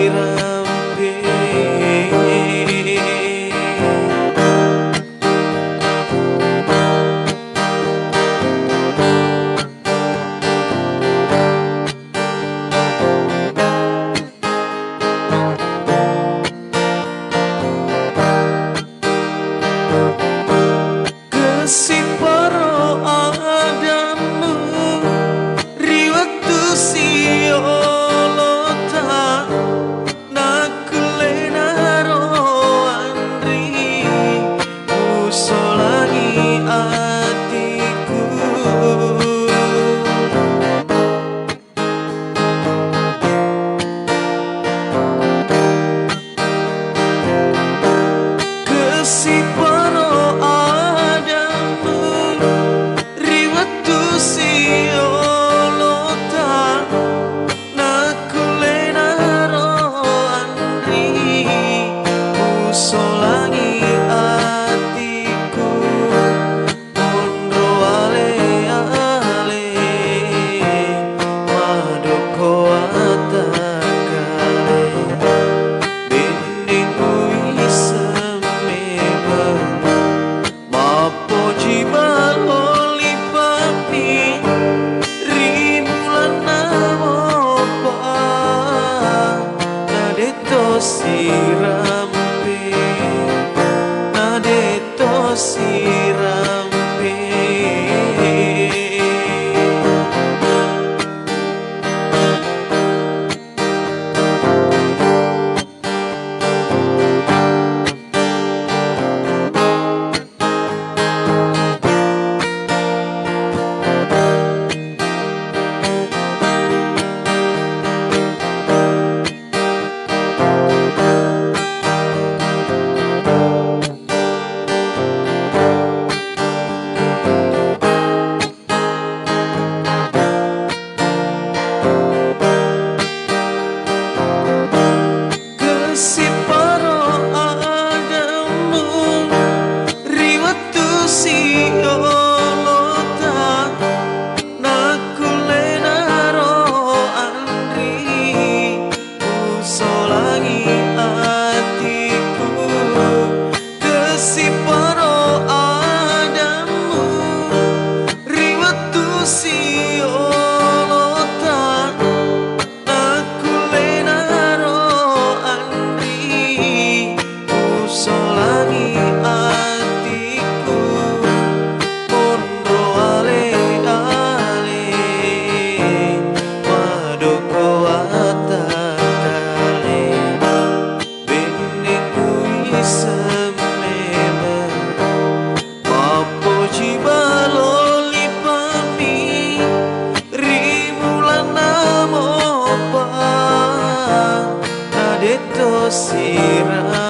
sirampe. Kesih para adamu riwatu siolota nakule naro andri usolangi atiku. Kesih para BALO LIPA sirampe, nadeto sirampe. Kesih para adamu riwatu siolota nakule naro andri usolangi atiku. Kesih para adamu riwatu siolota nakule naro usolangi atiku. Pondro ale-ale madoko atakale beningku isememe mapoji BALO LIPA rimulana mopa nadeto sirampe.